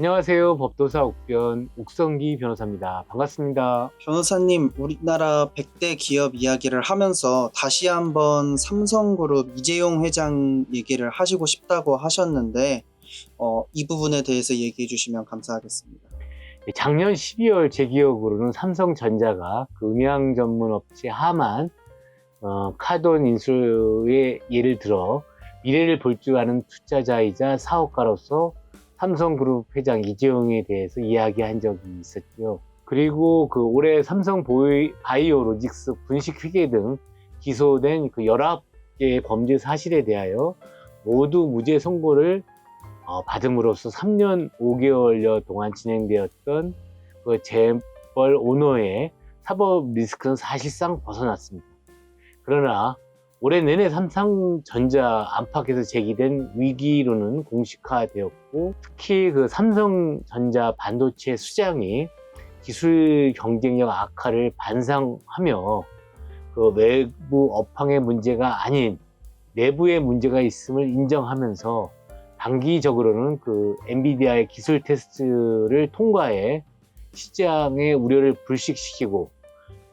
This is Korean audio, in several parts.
안녕하세요. 법도사 옥변 옥성기 변호사입니다. 반갑습니다. 변호사님, 우리나라 100대 기업 이야기를 하면서 다시 한번 삼성그룹 이재용 회장 얘기를 하시고 싶다고 하셨는데, 이 부분에 대해서 얘기해 주시면 감사하겠습니다. 작년 12월 제 기억으로는 삼성전자가 그 음향 전문 업체 하만 카돈 인수의 예를 들어 미래를 볼 줄 아는 투자자이자 사업가로서 삼성그룹 회장 이재용에 대해서 이야기한 적이 있었죠. 그리고 그 올해 삼성 바이오로직스 분식회계 등 기소된 그 19개의 범죄 사실에 대하여 모두 무죄 선고를 받음으로써 3년 5개월여 동안 진행되었던 그 재벌 오너의 사법 리스크는 사실상 벗어났습니다. 그러나 올해 내내 삼성전자 안팎에서 제기된 위기로는 공식화되었고, 특히 그 삼성전자 반도체 수장이 기술 경쟁력 악화를 반성하며 그 외부 업황의 문제가 아닌 내부의 문제가 있음을 인정하면서 단기적으로는 그 엔비디아의 기술 테스트를 통과해 시장의 우려를 불식시키고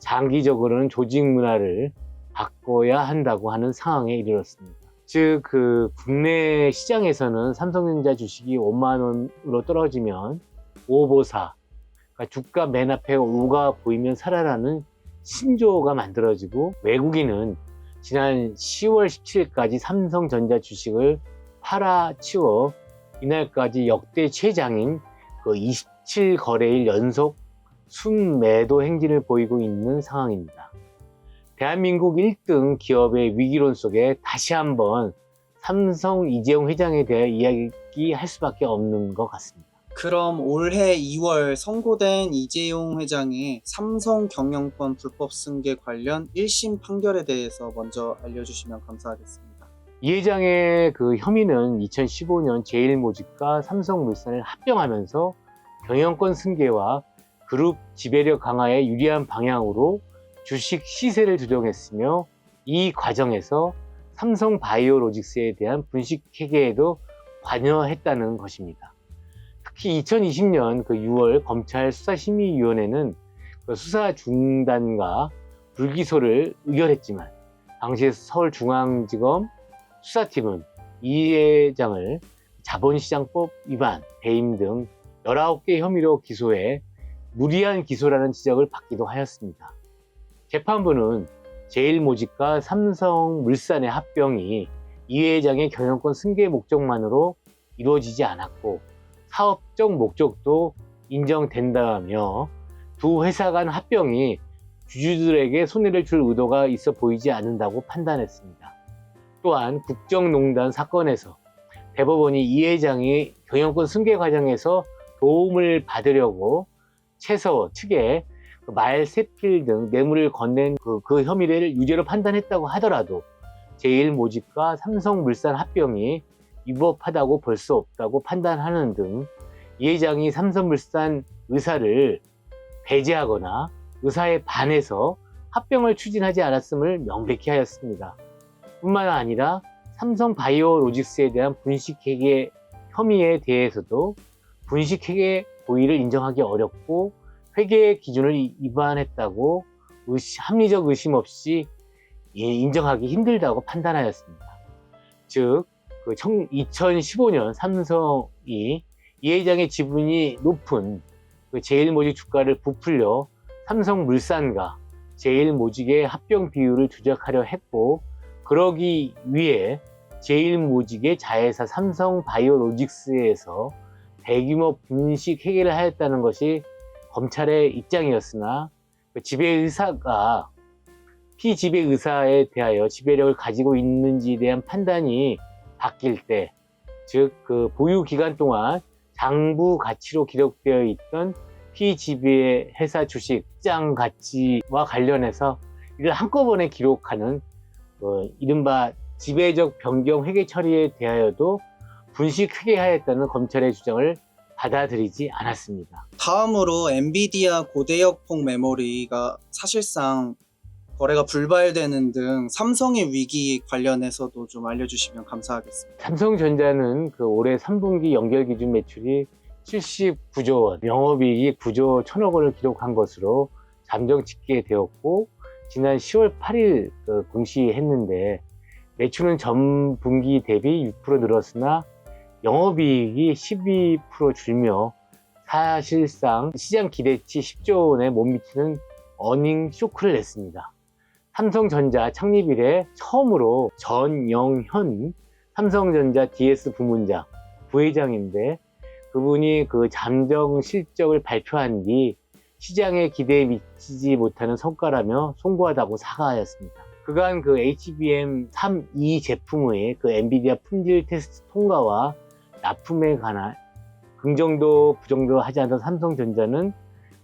장기적으로는 조직 문화를 바꿔야 한다고 하는 상황에 이르렀습니다. 즉, 그 국내 시장에서는 삼성전자 주식이 5만 원으로 떨어지면 오보사, 그러니까 주가 맨 앞에 5가 보이면 살아라는 신조어가 만들어지고, 외국인은 지난 10월 17일까지 삼성전자 주식을 팔아치워 이날까지 역대 최장인 그 27거래일 연속 순매도 행진을 보이고 있는 상황입니다. 대한민국 1등 기업의 위기론 속에 다시 한번 삼성 이재용 회장에 대해 이야기할 수밖에 없는 것 같습니다. 그럼 올해 2월 선고된 이재용 회장의 삼성 경영권 불법 승계 관련 1심 판결에 대해서 먼저 알려주시면 감사하겠습니다. 이 회장의 그 혐의는 2015년 제일모직과 삼성물산을 합병하면서 경영권 승계와 그룹 지배력 강화에 유리한 방향으로 주식 시세를 조정했으며, 이 과정에서 삼성 바이오로직스에 대한 분식회계에도 관여했다는 것입니다. 특히 2020년 그 6월 검찰 수사심의위원회는 그 수사 중단과 불기소를 의결했지만, 당시 서울중앙지검 수사팀은 이 회장을 자본시장법 위반, 배임 등 19개 혐의로 기소해 무리한 기소라는 지적을 받기도 하였습니다. 재판부는 제일모직과 삼성물산의 합병이 이 회장의 경영권 승계 목적만으로 이루어지지 않았고 사업적 목적도 인정된다며 두 회사 간 합병이 주주들에게 손해를 줄 의도가 있어 보이지 않는다고 판단했습니다. 또한 국정농단 사건에서 대법원이 이 회장이 경영권 승계 과정에서 도움을 받으려고 채서 측에 말세필 등 뇌물을 건넨 그 혐의를 유죄로 판단했다고 하더라도 제일모직과 삼성물산 합병이 위법하다고 볼 수 없다고 판단하는 등 이 회장이 삼성물산 의사를 배제하거나 의사에 반해서 합병을 추진하지 않았음을 명백히 하였습니다. 뿐만 아니라 삼성바이오로직스에 대한 분식회계 혐의에 대해서도 분식회계 고의를 인정하기 어렵고 회계 기준을 위반했다고 합리적 의심 없이 인정하기 힘들다고 판단하였습니다. 즉, 2015년 삼성이 이 회장의 지분이 높은 제일모직 주가를 부풀려 삼성물산과 제일모직의 합병 비율을 조작하려 했고, 그러기 위해 제일모직의 자회사 삼성바이오로직스에서 대규모 분식 회계를 하였다는 것이 검찰의 입장이었으나, 지배의사가 피지배의사에 대하여 지배력을 가지고 있는지에 대한 판단이 바뀔 때, 즉 그 보유 기간 동안 장부 가치로 기록되어 있던 피지배 회사 주식 시장 가치와 관련해서 이를 한꺼번에 기록하는 이른바 지배적 변경 회계 처리에 대하여도 분식 회계하였다는 검찰의 주장을 받아들이지 않았습니다. 다음으로 엔비디아 고대역폭 메모리가 사실상 거래가 불발되는 등 삼성의 위기 관련해서도 좀 알려주시면 감사하겠습니다. 삼성전자는 그 올해 3분기 연결 기준 매출이 79조 원, 영업이익이 9조 1천억 원을 기록한 것으로 잠정 집계되었고, 지난 10월 8일 공시했는데, 매출은 전분기 대비 6% 늘었으나 영업이익이 12% 줄며 사실상 시장 기대치 10조 원에 못 미치는 어닝 쇼크를 냈습니다. 삼성전자 창립 이래 처음으로 전영현 삼성전자 DS 부문장 부회장인데, 그분이 그 잠정 실적을 발표한 뒤 시장의 기대에 미치지 못하는 성과라며 송구하다고 사과하였습니다. 그간 그 HBM3E 제품의 그 엔비디아 품질 테스트 통과와 납품에 관한 긍정도 부정도 하지 않던 삼성전자는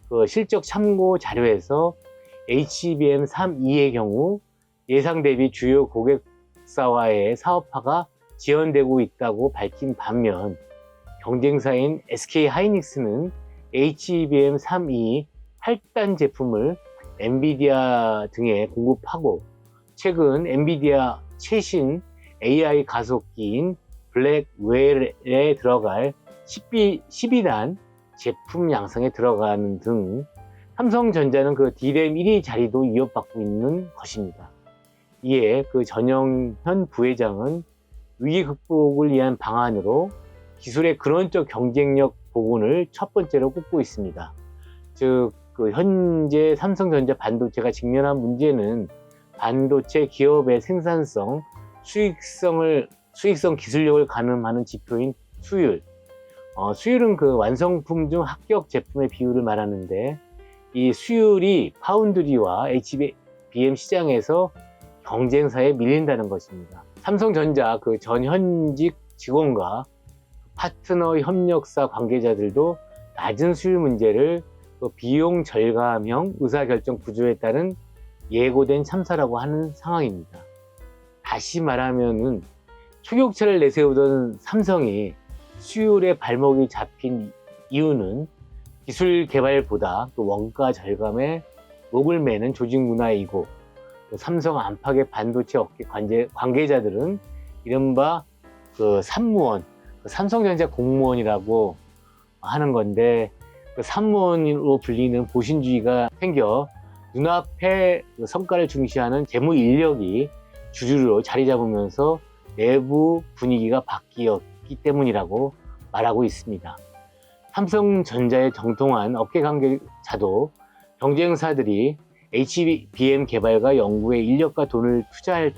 그 실적 참고 자료에서 HBM3E의 경우 예상 대비 주요 고객사와의 사업화가 지연되고 있다고 밝힌 반면, 경쟁사인 SK하이닉스는 HBM3E 8단 제품을 엔비디아 등에 공급하고, 최근 엔비디아 최신 AI 가속기인 블랙웰에 들어갈 12단 제품 양성에 들어가는 등 삼성전자는 그 D램 1위 자리도 위협받고 있는 것입니다. 이에 그 전영현 부회장은 위기 극복을 위한 방안으로 기술의 근원적 경쟁력 복원을 첫 번째로 꼽고 있습니다. 즉, 그 현재 삼성전자 반도체가 직면한 문제는 반도체 기업의 생산성, 수익성 기술력을 가늠하는 지표인 수율. 수율은 그 완성품 중 합격 제품의 비율을 말하는데, 이 수율이 파운드리와 HBM 시장에서 경쟁사에 밀린다는 것입니다. 삼성전자 그 전현직 직원과 파트너 협력사 관계자들도 낮은 수율 문제를 그 비용 절감형 의사결정 구조에 따른 예고된 참사라고 하는 상황입니다. 다시 말하면은 초격차를 내세우던 삼성이 수율의 발목이 잡힌 이유는 기술 개발보다 또 원가 절감에 목을 매는 조직 문화이고, 또 삼성 안팎의 반도체 업계 관계자들은 이른바 그 산무원, 그 삼성전자 공무원이라고 하는 건데, 그 산무원으로 불리는 보신주의가 생겨 눈앞의 그 성과를 중시하는 재무 인력이 주류로 자리 잡으면서 내부 분위기가 바뀌었기 때문이라고 말하고 있습니다. 삼성전자의 정통한 업계 관계자도 경쟁사들이 HBM 개발과 연구에 인력과 돈을 투자할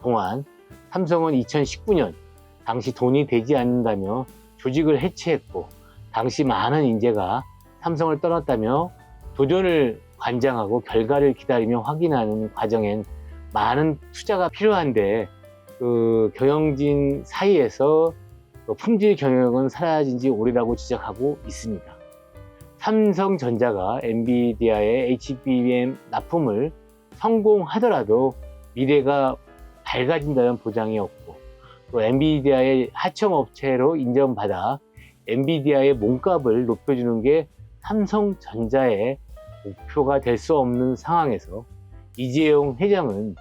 동안 삼성은 2019년 당시 돈이 되지 않는다며 조직을 해체했고, 당시 많은 인재가 삼성을 떠났다며 도전을 관장하고 결과를 기다리며 확인하는 과정엔 많은 투자가 필요한데, 그 경영진 사이에서 품질 경영은 사라진 지 오래라고 지적하고 있습니다. 삼성전자가 엔비디아의 HBM 납품을 성공하더라도 미래가 밝아진다는 보장이 없고, 또 엔비디아의 하청업체로 인정받아 엔비디아의 몸값을 높여주는 게 삼성전자의 목표가 될 수 없는 상황에서 이재용 회장은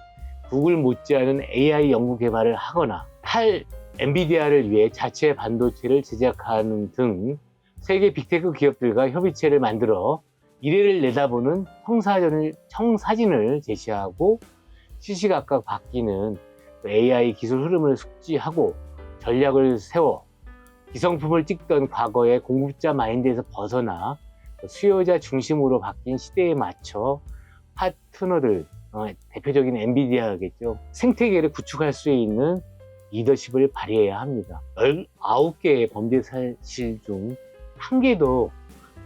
구글 못지않은 AI 연구 개발을 하거나 엔비디아를 위해 자체 반도체를 제작하는 등 세계 빅테크 기업들과 협의체를 만들어 미래를 내다보는 청사진을 제시하고, 시시각각 바뀌는 AI 기술 흐름을 숙지하고 전략을 세워 기성품을 찍던 과거의 공급자 마인드에서 벗어나 수요자 중심으로 바뀐 시대에 맞춰 파트너들, 대표적인 엔비디아겠죠, 생태계를 구축할 수 있는 리더십을 발휘해야 합니다. 19개의 범죄 사실 중 1개도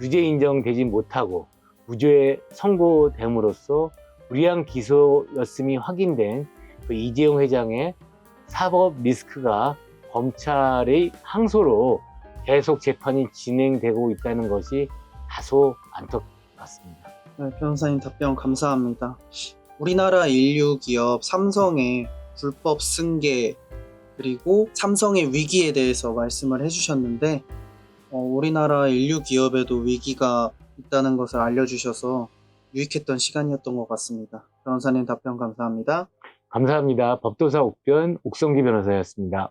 유죄 인정되지 못하고 무죄 선고됨으로써 불이한 기소였음이 확인된 그 이재용 회장의 사법 리스크가 검찰의 항소로 계속 재판이 진행되고 있다는 것이 다소 안타깝습니다. 네, 변호사님 답변 감사합니다. 우리나라 인류 기업 삼성의 불법 승계 그리고 삼성의 위기에 대해서 말씀을 해주셨는데, 우리나라 인류 기업에도 위기가 있다는 것을 알려주셔서 유익했던 시간이었던 것 같습니다. 변호사님 답변 감사합니다. 감사합니다. 법도사 옥변 옥성기 변호사였습니다.